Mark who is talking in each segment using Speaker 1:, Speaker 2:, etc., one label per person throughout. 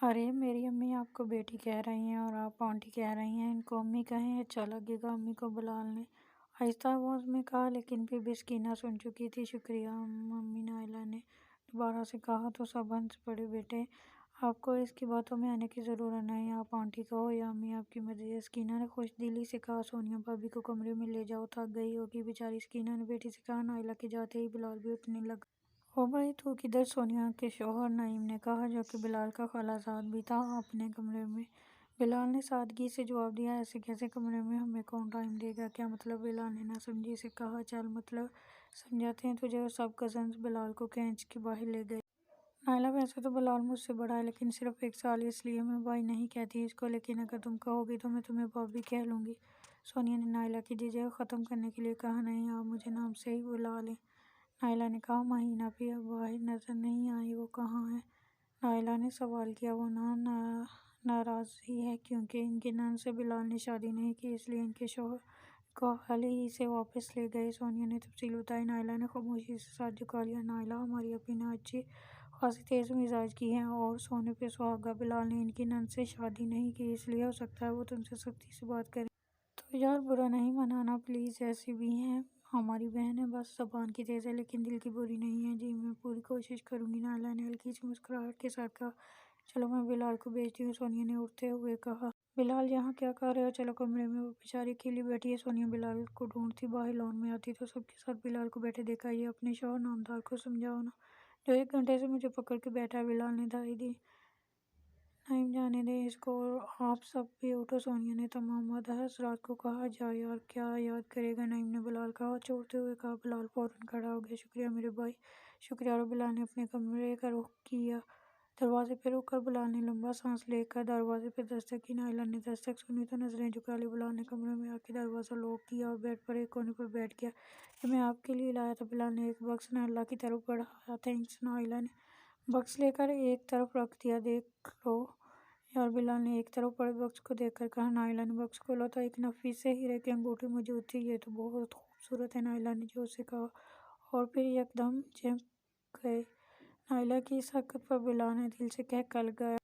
Speaker 1: ارے میری امی آپ کو بیٹی کہہ رہی ہیں اور آپ آنٹی کہہ رہی ہیں، ان کو امی کہیں، اچھا لگے گا۔ امی کو بلال نے آہستہ آواز میں کہا، لیکن پھر بھی سکینہ سن چکی تھی۔ شکریہ امی، نائلہ نے دوبارہ سے کہا تو سب ہنس پڑے۔ بیٹے آپ کو اس کی باتوں میں آنے کی ضرورت نہیں، آپ آنٹی کہو یا امی، آپ کی مرضی ہے۔ سکینہ نے خوش دلی سے کہا، سونیا بھابی کو کمرے میں لے جاؤ، تھک گئی ہوگی بیچاری۔ سکینہ نے بیٹی سے کہا۔ نائلہ کے جاتے ہی بلال بھی اٹھنے لگا۔ او بھائی تو کدھر؟ سونیا کے شوہر نعیم نے کہا، جو کہ بلال کا خالہ زاد بھی تھا۔ اپنے کمرے میں، بلال نے سادگی سے جواب دیا۔ ایسے کیسے کمرے میں؟ ہمیں کون ٹائم دے گا؟ کیا مطلب؟ بلال نے ناسمجھی سے کہا۔ چل مطلب سمجھاتے ہیں تجھے۔ اور سب کزنز بلال کو کھینچ کے باہر لے گئے۔ نائلہ ویسے تو بلال مجھ سے بڑا ہے، لیکن صرف 1 سال، اس لیے میں بھائی نہیں کہتی اس کو، لیکن اگر تم کہو گی تو میں تمہیں بھابی کہہ لوں گی۔ سونیا نے نائلہ کی جھجک ختم کرنے کے لیے کہا۔ نہیں، آپ مجھے نام سے ہی بلا لیں۔ نائلہ نے کہا۔ مہینہ بھی اب باہر نظر نہیں آئی، وہ کہاں ہے؟ نائلہ نے سوال کیا۔ وہ ناراض ہی ہے کیونکہ ان کی نند سے بلال نے شادی نہیں کی، اس لیے ان کے شوہر کو حال ہی سے واپس لے گئے۔ سونیا نے تفصیل بتائی۔ نائلہ نے خاموشی سے سر جھکا لیا۔ نائلہ ہماری اپی نے اچھی خاصی تیز مزاج کی ہے اور سونے پہ سہاگا۔ بلال نے ان کی نند سے شادی نہیں کی، اس لیے ہو سکتا ہے وہ تم سے سختی سے بات کریں۔ تو یار برا نہیں منانا پلیز، ایسی بھی ہیں، ہماری بہن ہے، بس زبان کی تیز ہے لیکن دل کی بری نہیں ہے۔ جی میں پوری کوشش کروں گی، نائلہ نے ہلکی سی مسکراہٹ کے ساتھ کہا۔ چلو میں بلال کو بھیجتی ہوں، سونیا نے اٹھتے ہوئے کہا۔ بلال یہاں کیا کر رہے ہو؟ چلو کمرے میں، وہ بیچاری اکیلی بیٹھی ہے۔ سونیا بلال کو ڈھونڈتی باہر لان میں آتی تو سب کے ساتھ بلال کو بیٹھے دیکھا۔ یہ اپنے شوہر نامدار کو سمجھاؤ نا، جو 1 گھنٹے سے مجھے پکڑ کے بیٹھا ہے۔ بلال نے دھائی دی۔ نعیم جانے دیں اس کو، اور آپ سب بھی اٹھو، سونیا نے تمام حضرات کو کہا۔ جا یار، کیا یاد کرے گا؟ نعیم نے بلال کا ہاتھ چھوڑتے ہوئے کہا۔ بلال فوراً کھڑا ہو گیا۔ شکریہ میرے بھائی، شکریہ۔ اور بلال نے اپنے کمرے کا رخ کیا۔ دروازے پہ رک کر بلال نے لمبا سانس لے کر دروازے پہ دستک کی۔ نائلہ نے دستک سنی تو نظریں جھکا لی۔ بلال نے کمرے میں آ کے دروازہ لاک کیا اور بیڈ پر ایک کونے پر بیٹھ گیا۔ یہ میں آپ کے لیے لایا تھا۔ بلال نے ایک باکس نائلہ کی طرف بڑھایا۔ تھینکس۔ نائلہ نے باکس لے کر ایک طرف رکھ دیا۔ دیکھ لو یار، بلال نے ایک طرف پڑے باکس کو دیکھ کر کہا۔ نائلہ نے باکس کھولا تو ایک نفیس سے ہیرے کی انگوٹھی موجود تھی۔ یہ تو بہت خوبصورت ہے، نائلہ نے زور سے کہا، اور پھر یکدم چمک گئے۔ نائلہ کی اس حرکت پر بلال نے دل سے کہہ گیا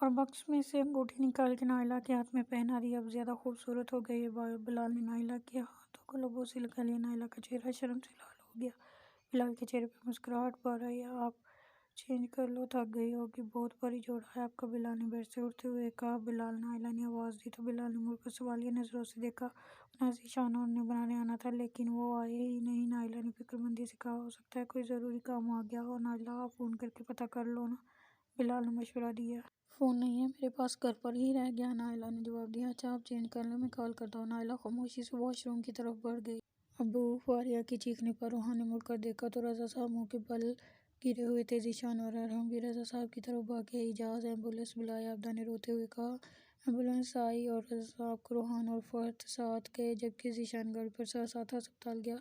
Speaker 1: اور باکس میں سے انگوٹھی نکال کے نائلہ کے ہاتھ میں پہنا دی۔ اب زیادہ خوبصورت ہو گئی ہے۔ بلال نے نائلہ کے ہاتھوں کو لبوں سے لگا لیا۔ نائلہ کا چہرہ شرم سے لال ہو گیا۔ بلال کے چہرے پہ مسکراہٹ بھر آئی۔ آپ چینج کر لو، تھک گئی ہوگی، بہت بڑی جوڑا ہے آپ کا، بلال نے بیڈ سے اٹھتے ہوئے کہا۔ بلال، نائلہ نے آواز دی تو بلال نے مڑ کر سوالیہ نظروں سے دیکھا۔ انہیں ذیشان انہیں بنانے آنا تھا لیکن وہ آئے ہی نہیں۔ نائلہ نے فکر مندی سے کہا، ہو سکتا ہے کوئی ضروری کام آ گیا ہو۔ نائلہ آپ فون کر کے پتہ کر لو نا، بلال نے مشورہ دیا۔ فون نہیں ہے میرے پاس، گھر پر ہی رہ گیا، نائلہ نے جواب دیا۔ اچھا آپ چینج کر لیں، میں کال کرتا ہوں۔ نائلہ خاموشی سے واش روم کی طرف بڑھ گئی۔ ابو، فاریہ کی چیخنے پر روحان نے مڑ کر دیکھا تو رضا صاحب منہ کے بل گرے ہوئے تھے۔ ذیشان اور ارحم بھی رضا صاحب کی طرف بھاگے۔ اجاز، ایمبولینس بلائیں، عابدہ نے روتے ہوئے کہا۔ ایمبولینس آئی اور رضا صاحب کو روحان اور فرحت ساتھ گئے، جبکہ ذیشان گاڑی پر ساتھ ہسپتال گیا۔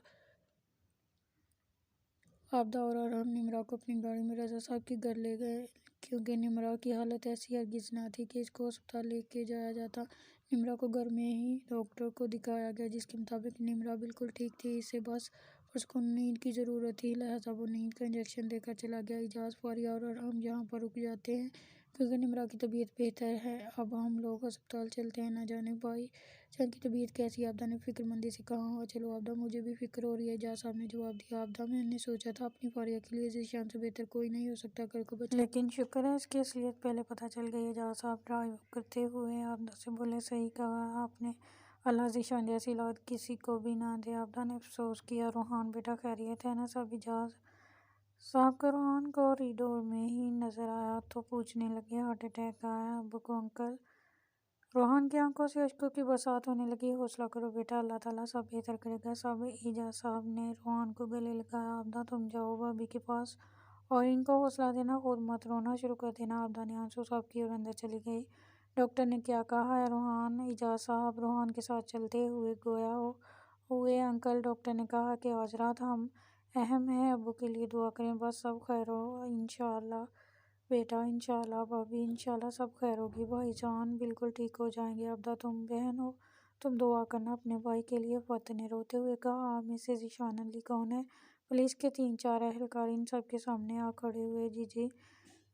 Speaker 1: عابدہ اور ارحم نمرہ کو اپنی گاڑی میں رضا صاحب کے گھر لے گئے، کیونکہ نمرہ کی حالت ایسی ہرگز نہ تھی کہ اس کو ہسپتال لے کے جایا جاتا۔ نمرہ کو گھر میں ہی ڈاکٹر کو دکھایا گیا، جس کے مطابق نمرہ بالکل ٹھیک تھی، اسے بس پرسکون نیند کی ضرورت تھی، لہٰذا وہ نیند کا انجیکشن دے کر چلا گیا۔ اجاز، فاریہ اور ارحم یہاں پر رک جاتے ہیں کیونکہ نمرہ کی طبیعت بہتر ہے۔ اب ہم لوگ ہسپتال چلتے ہیں۔ نہ جانے بھائی جان کی طبیعت کیسی ہے؟ عابدہ نے فکر مندی سے کہا۔ ہاں چلو عابدہ، مجھے بھی فکر ہو رہی ہے، اجاز صاحب نے جواب دیا۔ عابدہ، میں نے سوچا تھا اپنی فاریہ کے لیے ذیشان سے بہتر کوئی نہیں ہو سکتا، کل کو بچہ، لیکن شکر ہے اس کی اصلیت پہلے پتہ چل گئی۔ اجاز صاحب ڈرائیو کرتے ہوئے عابدہ سے بولے، صحیح کہا آپ نے، اللہ ذیشان جیسی اولاد کسی کو بھی نہ دے۔ عابدہ نے افسوس کیا۔ روحان بیٹا خیریت ہے نا سب؟ اجاز صاحب کو روحان کوریڈور میں ہی نظر آیا تو پوچھنے لگے، ہارٹ اٹیک آیا ابو کو انکل؟ روحان کی آنکھوں سے اشکوں کی برسات ہونے لگی۔ حوصلہ کرو بیٹا، اللہ تعالیٰ سب بہتر کرے گا سب۔ اجاز صاحب نے روحان کو گلے لگایا۔ عابدہ تم جاؤ بھابی کے پاس اور ان کو حوصلہ دینا، خود مت رونا شروع کر دینا۔ عابدہ نے آنسو صاحب کی اور اندر چلی گئی۔ ڈاکٹر نے کیا کہا ہے روحان؟ اجاز صاحب روحان کے ساتھ چلتے ہوئے گویا ہوئے، انکل ڈاکٹر نے کہا کہ آج رات ہم اہم ہے، ابو کے لیے دعا کریں، بس سب خیر ہو انشاءاللہ بیٹا، انشاءاللہ بھابی، انشاءاللہ سب خیر ہوگی، بھائی جان بالکل ٹھیک ہو جائیں گے۔ عابدہ تم بہن ہو، تم دعا کرنا اپنے بھائی کے لیے، فتح نے روتے ہوئے کہا۔ آپ میں سے ذیشان علی کون ہے؟ پولیس کے 3-4 اہلکار ان سب کے سامنے آ کھڑے ہوئے۔ جی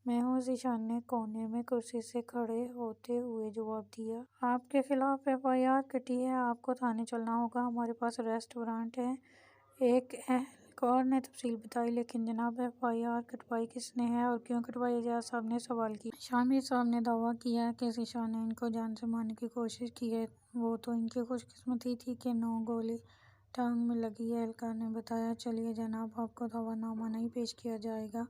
Speaker 1: میں ہوں، ذیشان نے کونے میں کرسی سے کھڑے ہوتے ہوئے جواب دیا۔ آپ کے خلاف FIR کٹی ہے، آپ کو تھانے چلنا ہوگا، ہمارے پاس ارسٹ وارنٹ ہے۔ ایک اہلکار نے تفصیل بتائی۔ لیکن جناب FIR کٹوائی کس نے ہے اور کیوں کٹوائی؟ اعجاز صاحب نے سوال کیا۔ شامر صاحب نے دعویٰ کیا کہ ذیشان نے ان کو جان سے مارنے کی کوشش کی ہے۔ وہ تو ان کی خوش قسمتی تھی کہ 9 گولی ٹانگ میں لگی۔ اہلکار نے بتایا۔ چلیے جناب، آپ کو دعویٰ نامہ نہیں پیش کیا جائے گا،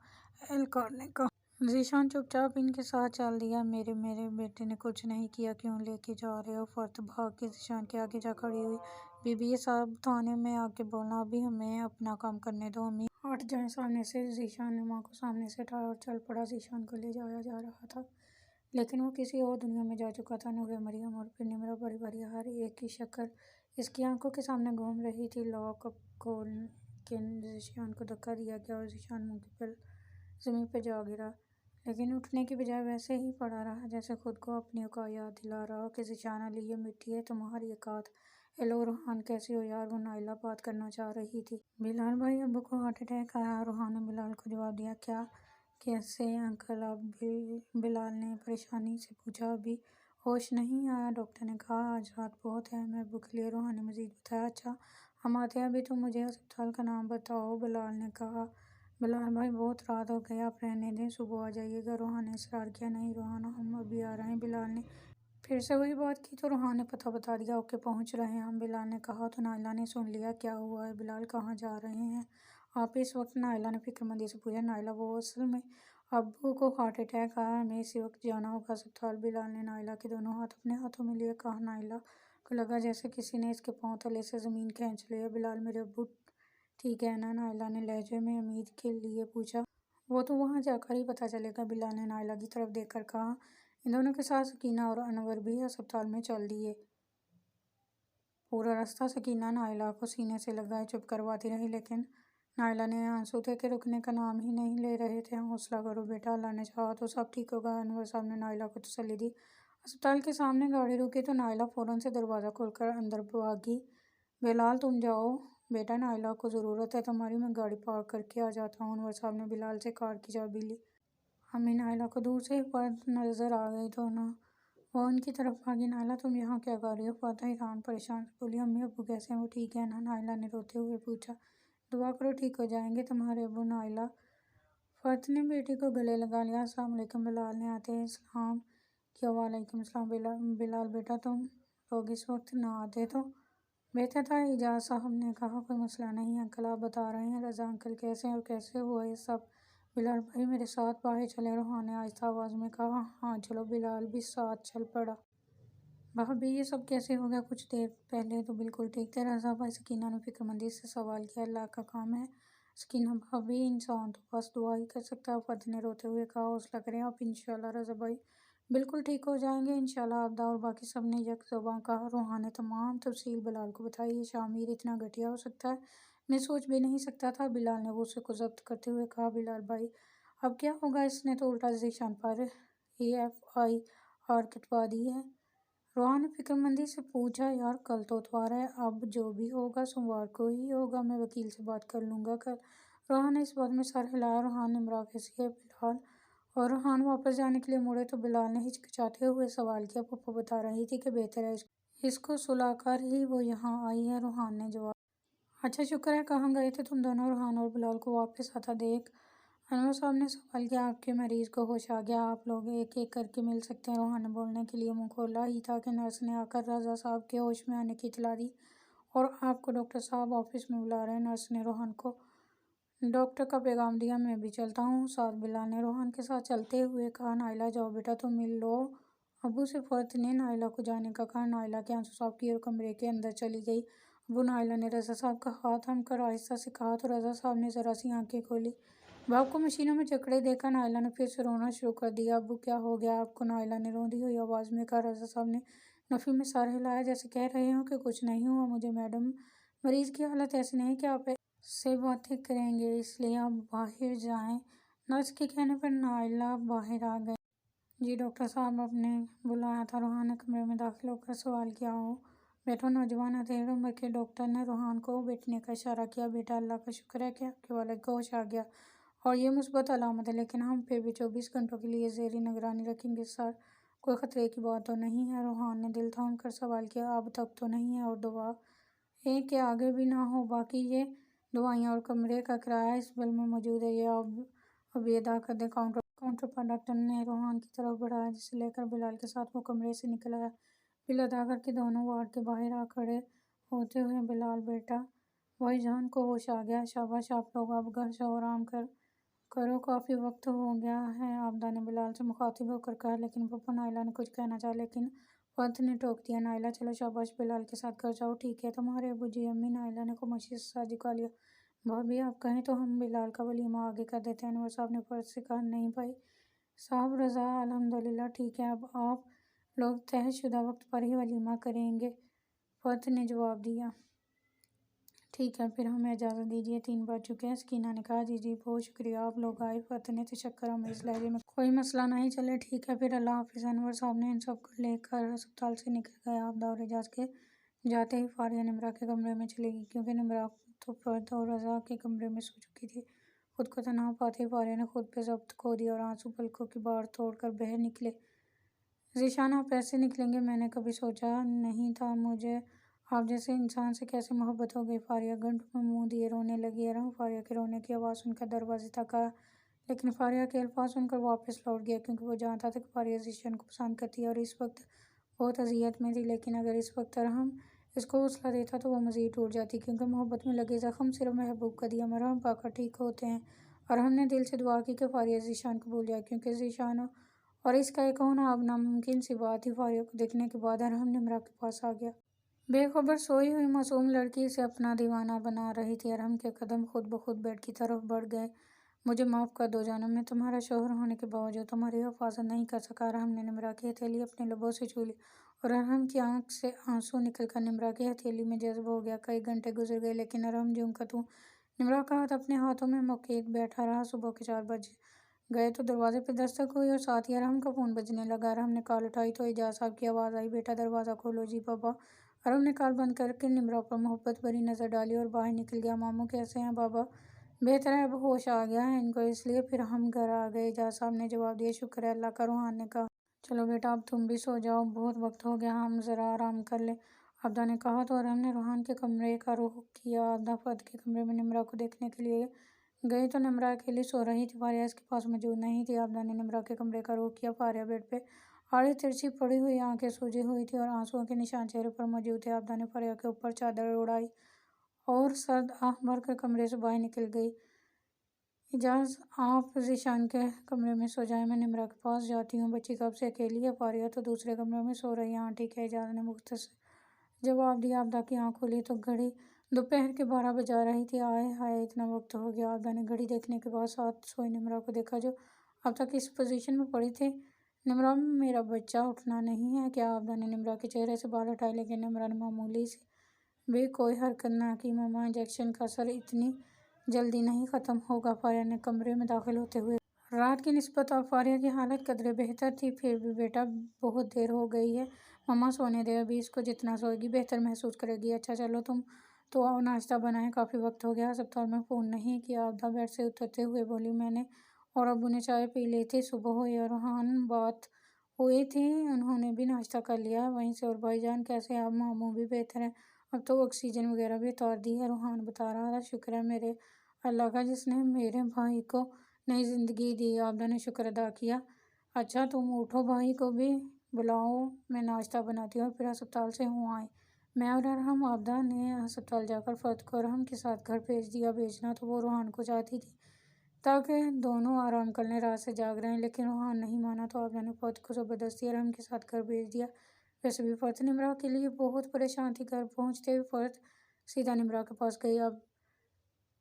Speaker 1: اہلکار نے کہا۔ ذیشان چپ چاپ ان کے ساتھ چل دیا۔ میرے بیٹے نے کچھ نہیں کیا، کیوں لے کے جا رہے ہو؟ فرد بھاگ کے ذیشان کے آگے جا کھڑی ہوئی۔ بی بی، یہ صاحب تھانے میں آ کے بولنا، ابھی ہمیں اپنا کام کرنے دو۔ امی ہٹ جائیں سامنے سے۔ ذیشان نے ماں کو سامنے سے ہٹایا اور چل پڑا۔ ذیشان کو لے جایا جا رہا تھا، لیکن وہ کسی اور دنیا میں جا چکا تھا۔ نورِ مریم اور پھر نمرہ بھری بھری ہر ایک کی شکل اس کی آنکھوں کے سامنے گھوم رہی تھی۔ لاک اپ کھول کے ذیشان کو دھکا دیا گیا اور ذیشان منہ کے بل زمین پہ جا گرا، لیکن اٹھنے کی بجائے ویسے ہی پڑا رہا، جیسے خود کو اپنی اوقات یاد دلا رہا ہو کہ ذیشان علی، یہ مٹی ہے تمہاری اوقات۔ ہیلو روحان، کیسی ہو یار؟ وہ نائلہ بات کرنا چاہ رہی تھی۔ بلال بھائی، ابو کو ہارٹ اٹیک آیا ہے، روحان نے بلال کو جواب دیا۔ کیا؟ کیسے انکل؟ اب بلال نے پریشانی سے پوچھا۔ ابھی ہوش نہیں آیا، ڈاکٹر نے کہا آج رات بہت اہم ہے ابو کے لیے، روحان نے مزید بتایا۔ اچھا ہم آتے ہیں، ابھی تم مجھے ہسپتال کا نام بتاؤ، بلال نے کہا۔ بلال بھائی بہت رات ہو گئی، آپ رہنے دیں، صبح آ جائیے گا، روحان نے اصرار کیا۔ نہیں روحان، ہم ابھی آ رہے ہیں، بلال نے پھر سے وہی بات کی تو روحان نے پتہ بتا دیا۔ اوکے پہنچ رہے ہیں ہم، بلال نے کہا۔ تو نائلہ نے سن لیا؟ کیا ہوا ہے بلال، کہاں جا رہے ہیں آپ اس وقت؟ نائلہ نے فکر مندی سے پوچھا۔ نائلہ، وہ اصل میں ابو کو ہارٹ اٹیک آیا ہے، ہمیں اسی وقت جانا ہوگا اسپتال۔ بلال نے نائلہ کے دونوں ہاتھ اپنے ہاتھوں میں لیے کہا۔ نائلہ کو لگا جیسے کسی نے اس کے پاؤں تلے سے زمین کھینچ لی ہے۔ بلال، میرے ابو ٹھیک ہے نا؟ نائلہ نے لہجے میں امید کے لیے پوچھا۔ وہ تو وہاں جا کر ہی پتہ چلے گا، بلال نے نائلہ کی طرف دیکھ کر کہا۔ ان دونوں کے ساتھ سکینہ اور انور بھی ہسپتال میں چل دیے۔ پورا راستہ سکینہ نائلہ کو سینے سے لگائے چپ کرواتی رہی، لیکن نائلہ نے آنسو تھے کہ رکنے کا نام ہی نہیں لے رہے تھے۔ حوصلہ کرو بیٹا، اللہ نے چاہا تو سب ٹھیک ہوگا، انور صاحب نے نائلہ کو تسلی دی۔ اسپتال کے سامنے گاڑی رکی تو نائلہ فوراً سے دروازہ کھول کر اندر بھاگی۔ بلال تم جاؤ بیٹا، نائلہ کو ضرورت ہے تمہاری، میں گاڑی پارک کر کے آ جاتا ہوں۔ انور صاحب نے بلال سے کار کی چابی لی۔ امی نائلہ کو دور سے ہی فرد نظر آ گئی تو وہ ان کی طرف بھاگی۔ نائلہ تم یہاں کیا کر رہی ہو؟ فرد حیران پریشان سے بولی۔ امی ابو کیسے ہیں، وہ ٹھیک ہے نا؟ نائلہ نے روتے ہوئے پوچھا۔ دعا کرو ٹھیک ہو جائیں گے تمہارے ابو۔ نائلہ فرد نے بیٹی کو گلے لگا لیا۔ السلام علیکم، بلال نے آتے ہی سلام کیا۔ وعلیکم السلام۔ بلال بیٹا تم لوگ اس وقت نہ آتے تو بہتر تھا، اعجاز صاحب نے کہا۔ کوئی مسئلہ نہیں انکل، آپ بتا رہے ہیں رضا انکل کیسے ہیں اور کیسے ہوا یہ سب؟ بلال بھائی میرے ساتھ باہر چلیں، روحان نے آہستہ آواز میں کہا۔ ہاں چلو، بلال بھی ساتھ چل پڑا۔ بھابھی یہ سب کیسے ہو گیا؟ کچھ دیر پہلے تو بالکل ٹھیک تھے رضا بھائی، سکینہ نے فکر مندی سے سوال کیا۔ اللہ کا کام ہے سکینہ بھابھی، انسان تو بس دعا ہی کر سکتا ہے، فرد نے روتے ہوئے کہا۔ حوصلہ کریں آپ، انشاءاللہ رضا بھائی بالکل ٹھیک ہو جائیں گے انشاءاللہ۔ آبدہ اور باقی سب نے یک زباں کہا۔ روحان نے تمام تفصیل بلال کو بتائی۔ یہ شامر اتنا گھٹیا ہو سکتا ہے، میں سوچ بھی نہیں سکتا تھا، بلال نے غصے کو ضبط کرتے ہوئے کہا۔ بلال بھائی اب کیا ہوگا؟ اس نے تو الٹا ذیشان پر FIR کٹوا دی ہے۔ روحان نے فکر مندی سے پوچھا۔ یار کل تو اتوار ہے، اب جو بھی ہوگا سوموار کو ہی ہوگا، میں وکیل سے بات کر لوں گا کل۔ روحان نے اس بات میں سر ہلایا۔ روحان نے نمرہ کیسی ہے بلال؟ اور روحان واپس جانے کے لیے مڑے تو بلال نے ہچکچاتے ہوئے سوال کیا۔ پھپھو بتا رہی تھی کہ بہتر ہے اس کو سلا کر ہی وہ یہاں آئی ہے، روحان نے جواب۔ اچھا شکر ہے، کہاں گئے تھے تم دونوں؟ روحان اور بلال کو واپس آتا دیکھ انور صاحب نے سوال کیا۔ آپ کے مریض کو ہوش آ گیا، آپ لوگ ایک ایک کر کے مل سکتے ہیں؟ روحان نے بولنے کے لیے منہ کھولا ہی تھا کہ نرس نے آ کر رضا صاحب کے ہوش میں آنے کی اطلاع دی اور آپ کو ڈاکٹر صاحب آفس میں بلا رہے ہیں۔ نرس نے روحان کو ڈاکٹر کا پیغام دیا۔ میں بھی چلتا ہوں ساتھ، بلال نے روحان کے ساتھ چلتے ہوئے کہا۔ نائلہ جاؤ بیٹا تم مل لو ابو سے، فرد نے نائلہ کو جانے کا کہا۔ نائلہ کے آنسو صاف کیے اور کمرے کے اندر چلی گئی۔ ابو، نائلہ نے رضا صاحب کا ہاتھ تھام کر آہستہ سے کہا تو رضا صاحب نے ذرا سی آنکھیں کھولی۔ باپ کو مشینوں میں جکڑے دیکھ کر نائلہ نے پھر سے رونا شروع کر دیا۔ ابو کیا ہو گیا آپ کو؟ نائلہ نے روندی ہوئی آواز میں کہا۔ رضا صاحب نے نفی میں سر ہلایا، جیسے کہہ رہے ہوں کہ کچھ نہیں ہوا مجھے میڈم، مریض کی حالت ایسی نہیں کہ آپ سے باتیں کریں گے، اس لیے آپ باہر جائیں۔ نرس کے کہنے پر نائلہ باہر آ گئی۔ جی ڈاکٹر صاحب، آپ نے بلایا تھا؟ روحان نے کمرے میں داخل ہو کر سوال کیا۔ آؤ بیٹھو۔ نوجوان ادھیڑ عمر کے ڈاکٹر نے روحان کو بیٹھنے کا اشارہ کیا۔ بیٹا اللہ کا شکر ہے کہ آپ کے والد کو ہوش آ گیا اور یہ مثبت علامت ہے، لیکن ہم پھر بھی 24 گھنٹوں کے لیے زیر نگرانی رکھیں گے سر۔ کوئی خطرے کی بات تو نہیں ہے؟ روحان نے دل تھام کر سوال کیا۔ اب تک تو نہیں ہے، اور دعا ہے کہ آگے بھی نہ ہو۔ باقی یہ دوائیاں اور کمرے کا کرایہ اس بل میں موجود ہے، یہ ابھی ادا کر دیں۔ کاؤنٹر پر ڈاکٹر نے روحان کی طرف بڑھایا، جسے لے کر بلال کے ساتھ وہ کمرے سے نکل آیا۔ بل ادا کر کے دونوں وارڈ کے باہر آ کھڑے ہوتے ہوئے بلال بیٹا بھائی جان کو ہوش آ گیا؟ شاباش، آپ لوگ اب گھر جاؤ، آرام کرو، کافی وقت ہو گیا ہے، عابدہ نے بلال سے مخاطب ہو کر کہا۔ لیکن پپا، نائلہ نے کچھ کہنا چاہا، لیکن فرد نے ٹوک دیا۔ نائلہ چلو شاباش، بلال کے ساتھ گھر جاؤ۔ ٹھیک ہے تمہارے ابو جی؟ امی؟ نائلہ نے خاموشی سے سر جھکا لیا۔ بھابھی آپ کہیں تو ہم بلال کا ولیمہ آگے کر دیتے ہیں، انور صاحب نے فرد سے کہا۔ نہیں بھائی صاحب، رضا الحمدللہ ٹھیک ہے، اب آپ لوگ طے شدہ وقت پر ہی ولیمہ کریں گے، فرد نے جواب دیا۔ ٹھیک ہے پھر ہمیں اجازت دیجیے، 3 بج چکے ہیں، سکینہ نے کہا۔ جی جی بہت شکریہ، آپ لوگ آئے، فرد نے تشکر آمیز لہجے میں۔ کوئی مسئلہ نہیں، چلے ٹھیک ہے پھر، اللہ حافظ۔ انور صاحب نے ان سب کو لے کر ہسپتال سے نکل گئے۔ عابدہ اور اعجاز کے جاتے ہی فاریہ نمرا کے کمرے میں چلی گئی، کیونکہ نمرا تو فرد اور رضا کے کمرے میں سو چکی تھی۔ خود کو تنہا پاتے ہی فاریہ نے خود پہ ضبط کھو دیا اور آنسو پلکوں کی باڑ توڑ کر بہہ نکلے۔ ذیشان آپ ایسے نکلیں گے، میں نے کبھی سوچا نہیں تھا، مجھے آپ جیسے انسان سے کیسے محبت ہو گئی۔ فاریہ گھنٹوں میں منہ دیے رونے لگی۔ ارحم فاریہ کے رونے کی آواز سن کر دروازے تک آیا، لیکن فاریہ کے الفاظ سن کر واپس لوٹ گیا، کیونکہ وہ جانتا تھا کہ فاریہ ذیشان کو پسند کرتی ہے اور اس وقت بہت اذیت میں تھی۔ لیکن اگر اس وقت ارحم اس کو حوصلہ دیتا تو وہ مزید ٹوٹ جاتی، کیونکہ محبت میں لگے زخم صرف محبوب کا دیا مرہم پا کر ٹھیک ہوتے ہیں۔ ارحم نے دل سے دعا کی کہ فاریہ ذیشان کو بھول جائے، کیونکہ ذیشان اور اس کا ایک ہونا اب ناممکن سی بات تھی۔ فاریہ کو دیکھنے کے بعد ارحم نمرا کے پاس آ گیا۔ بے خبر سوئی ہوئی معصوم لڑکی اسے اپنا دیوانہ بنا رہی تھی۔ ارحم کے قدم خود بخود بیڈ کی طرف بڑھ گئے۔ مجھے معاف کر دو جانم، میں تمہارا شوہر ہونے کے باوجود تمہاری حفاظت نہیں کر سکا۔ ارحم نے نمرا کی ہتھیلی اپنے لبوں سے چھو لی اور ارحم کی آنکھ سے آنسو نکل کر نمرا کی ہتھیلی میں جذب ہو گیا۔ کئی گھنٹے گزر گئے، لیکن ارحم جوں کا توں نمرا کا ہاتھ اپنے ہاتھوں میں مکید بیٹھا رہا۔ صبح کے 4 بج گئے تو دروازے پہ دستک ہوئی اور ساتھ ہی ارحم کا فون بجنے لگا۔ ارحم نے کال اٹھائی تو اعجاز صاحب کی آواز آئی، بیٹا دروازہ کھولو۔ جی بابا۔ ارحم نے کال بند کر کے نمرا پر محبت بھری نظر ڈالی اور باہر نکل گیا۔ ماموں کیسے ہیں بابا؟ بہتر ہے، اب ہوش آ گیا ہے ان کو، اس لیے پھر ہم گھر آ گئے، اعجاز صاحب نے جواب دیا۔ شکر ہے اللہ کا، روحان نے کہا۔ چلو بیٹا اب تم بھی سو جاؤ، بہت وقت ہو گیا، ہم ذرا آرام کر لیں، عابدہ نے کہا۔ تو ارحم نے روحان کے کمرے کا رخ کیا۔ عابدہ فرد کے کمرے میں نمرا کو دیکھنے کے لیے گئی تو نمرا اکیلی سو رہی تھی، فاریہ اس کے پاس موجود نہیں تھی۔ عابدہ نے نمرا کے کمرے کا رخ کیا۔ فاریہ بیڈ پہ آڑی ترچھی پڑی ہوئی، آنکھیں سوجی ہوئی تھی اور آنسوؤں کے نشان چہرے پر موجود تھے۔ عابدہ نے فاریہ کے اوپر چادر اڑائی اور سرد آہ بھر کر کمرے سے باہر نکل گئی۔ اعجاز آپ ذیشان کے کمرے میں سو جائیں، میں نمرا کے پاس جاتی ہوں، بچی کب سے اکیلی ہے، فاریہ تو دوسرے کمرے میں سو رہی ہے۔ ہاں ٹھیک ہے، اعجاز نے مختصر جواب دیا۔ عابدہ کی آنکھ کھلی تو گھڑی دوپہر کے 12 بجا رہی تھی۔ آئے ہائے اتنا وقت ہو گیا۔ عابدہ نے گھڑی دیکھنے کے بعد ساتھ سوئی نمرا کو دیکھا، جو اب تک اس پوزیشن میں پڑی تھی۔ نمرا میرا بچہ اٹھنا نہیں ہے کیا؟ عابدہ نے نمرا کے چہرے سے بال ہٹائے، لیکن نمرا نے معمولی سی بھی کوئی حرکت نہ کی۔ مما انجیکشن کا اثر اتنی جلدی نہیں ختم ہوگا، فاریہ نے کمرے میں داخل ہوتے ہوئے کہا۔ رات کی نسبت اب فاریہ کی حالت قدرے بہتر تھی، پھر بھی بیٹا بہت دیر ہو گئی ہے، مما سونے دیں، ابھی اس کو جتنا سوئے گی بہتر محسوس کرے گی۔ اچھا چلو تم تو آؤ، ناشتہ بنائیں، کافی وقت ہو گیا۔ ہسپتال میں فون نہیں کیا؟ عابدہ بیڈ سے اترتے ہوئے بولی۔ میں نے اور ابو نے چائے پی لی تھی، صبح ہوئی اور روحان بات ہوئی تھی، انہوں نے بھی ناشتہ کر لیا ہے وہیں سے۔ اور بھائی جان کیسے ہیں؟ اب ماموں بھی بہتر ہیں، اب تو آکسیجن وغیرہ بھی اتار دی ہے، روحان بتا رہا تھا۔ شکر ہے میرے اللہ کا جس نے میرے بھائی کو نئی زندگی دی، عابدہ نے شکر ادا کیا۔ اچھا تم اٹھو، بھائی کو بھی بلاؤ، میں ناشتہ بناتی ہوں اور پھر ہسپتال سے ہوں آئے۔ میں اور ارحم۔ عابدہ نے ہسپتال جا کر فرد کو ارحم کے ساتھ گھر بھیج دیا۔ بھیجنا تو وہ روحان کو چاہتی تھی تاکہ دونوں آرام کر لیں، رات سے جاگ رہے ہیں، لیکن روحان نہیں مانا تو عابدہ نے فرد کو زبردستی ارحم کے ساتھ گھر بھیج دیا۔ ویسے بھی فرد نمرا کے لیے بہت پریشان تھی۔ گھر پہنچتے ہی فرد سیدھا نمرا کے پاس گئی۔ اب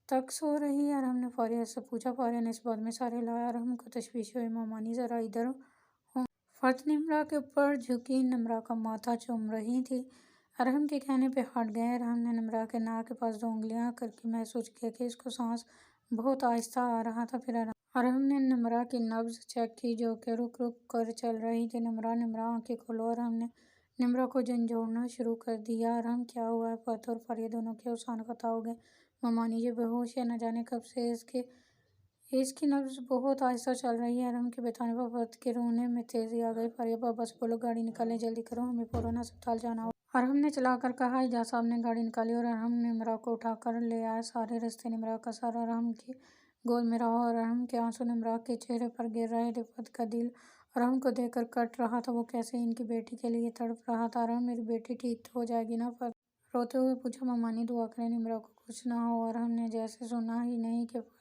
Speaker 1: تک سو رہی ہے؟ ارحم نے فاریہ سے پوچھا۔ فاریہ نے اس بات میں سر ہلایا۔ ارحم کو تشویش ہوئی۔ مامانی ذرا ادھر ہوں۔ فرد نمرا کے اوپر جھکی نمرا کا ماتھا چوم رہی تھی۔ ارحم کے کہنے پہ ہٹ گئے۔ ارحم نے نمرا کے ناک کے پاس 2 انگلیاں کر کے محسوس کیا کہ اس کو سانس بہت آہستہ آ رہا تھا۔ پھر ارحم نے نمرا کی نبض چیک کی، جو کہ رک رک کر چل رہی تھی۔ نمرا نمرا آنکھیں کھولو۔ ارحم نے نمرا کو جھنجھوڑنا شروع کر دیا۔ ارحم کیا ہوا ہے؟ فرد اور فاریہ دونوں کے ہوشان قطع ہو گئے۔ مامانی یہ بے ہوش ہے، نہ جانے کب سے اس کی نبض بہت آہستہ چل رہی ہے۔ ارحم کے بتانے پر فرد کے رونے میں تیزی آ گئی۔ فاریہ پاپا سے بولو گاڑی نکالیں، جلدی کرو، ہمیں فوراً ہسپتال جانا ہوگا۔ ارحم نے چلا کر کہا۔ اعجاز صاحب نے گاڑی نکالی اور ارحم نمرا کو اٹھا کر لے آئے۔ سارے راستے نمرا کا سر ارحم کی گود میں رہا اور ارحم کے آنسو نمرا کے چہرے پر گر رہے۔ رفعت کا دل ارحم کو دیکھ کر کٹ رہا تھا۔ وہ کیسے ان کی بیٹی کے لیے تڑپ رہا تھا۔ ارحم، میری بیٹی ٹھیک ہو جائے گی نا؟ فرد روتے ہوئے پوچھا۔ ممانی دعا کریں نمرا کو کچھ نہ ہو۔ ارحم نے جیسے سنا ہی نہیں کہ فرد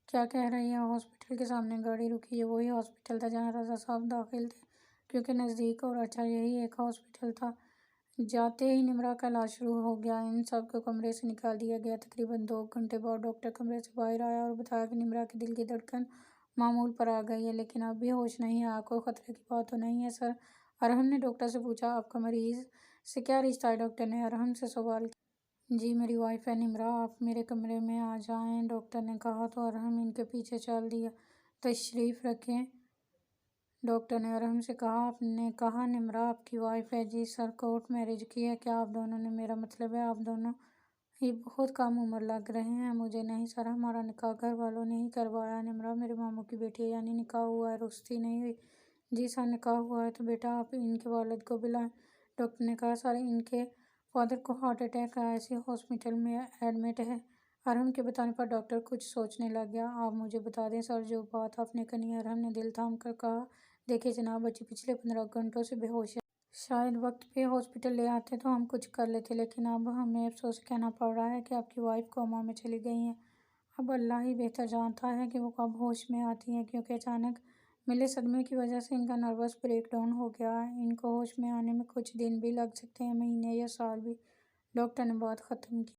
Speaker 1: کیا کہہ رہی ہے۔ ہاسپٹل کے سامنے گاڑی رکی۔ یہ وہی ہاسپٹل تھا جہاں رضا صاحب داخل تھے، کیونکہ نزدیک اور اچھا یہی ایک ہاسپٹل تھا۔ جاتے ہی نمرا کا علاج شروع ہو گیا۔ ان سب کو کمرے سے نکال دیا گیا۔ تقریباً 2 گھنٹے بعد ڈاکٹر کمرے سے باہر آیا اور بتایا کہ نمرا کے دل کی دھڑکن معمول پر آ گئی ہے، لیکن اب بھی ہوش نہیں ہے۔ کوئی خطرے کی بات تو نہیں ہے سر؟ ارحم نے ڈاکٹر سے پوچھا۔ آپ کا مریض سے کیا رشتہ ہے؟ ڈاکٹر نے ارحم سے سوال کیا۔ جی، میری وائف ہے نمرا، آپ میرے کمرے میں آ جائیں، ڈاکٹر نے کہا تو ارحم ان کے پیچھے چل دیا۔ تشریف رکھیں، ڈاکٹر نے ارحم سے کہا۔ آپ نے کہا نمرا آپ کی وائف ہے؟ جی سر، کورٹ میرج کی ہے۔ کیا آپ دونوں نے؟ میرا مطلب ہے آپ دونوں ہی بہت کم عمر لگ رہے ہیں۔ مجھے نہیں سر، ہمارا نکاح گھر والوں نے ہی کروایا۔ نمرا میرے ماموں کی بیٹی ہے، یعنی نکاح ہوا ہے، رخصتی نہیں ہوئی؟ جی سر، نکاح ہوا ہے۔ تو بیٹا آپ ان کے والد کو بلائیں، ڈاکٹر نے کہا۔ سر، ان کے فادر کو ہارٹ اٹیک آیا ہے، اسی ہاسپٹل میں ایڈمٹ ہے۔ ارحم کے بتانے پر ڈاکٹر کچھ سوچنے لگ گیا۔ آپ مجھے بتا دیں سر جو بات آپ نے کہی ہے۔ ارحم نے دل تھام کر کہا۔ دیکھیے جناب، بچی پچھلے 15 گھنٹوں سے بے ہوش ہے۔ شاید وقت پہ ہاسپٹل لے آتے تو ہم کچھ کر لیتے، لیکن اب ہمیں افسوس سے کہنا پڑ رہا ہے کہ آپ کی وائف کوما میں چلی گئی ہیں۔ اب اللہ ہی بہتر جانتا ہے کہ وہ کب ہوش میں آتی ہیں، کیونکہ اچانک ملے صدمے کی وجہ سے ان کا نروس بریک ڈاؤن ہو گیا ہے۔ ان کو ہوش میں آنے میں کچھ دن بھی لگ سکتے ہیں، مہینے یا سال بھی۔ ڈاکٹر نے بات ختم کی۔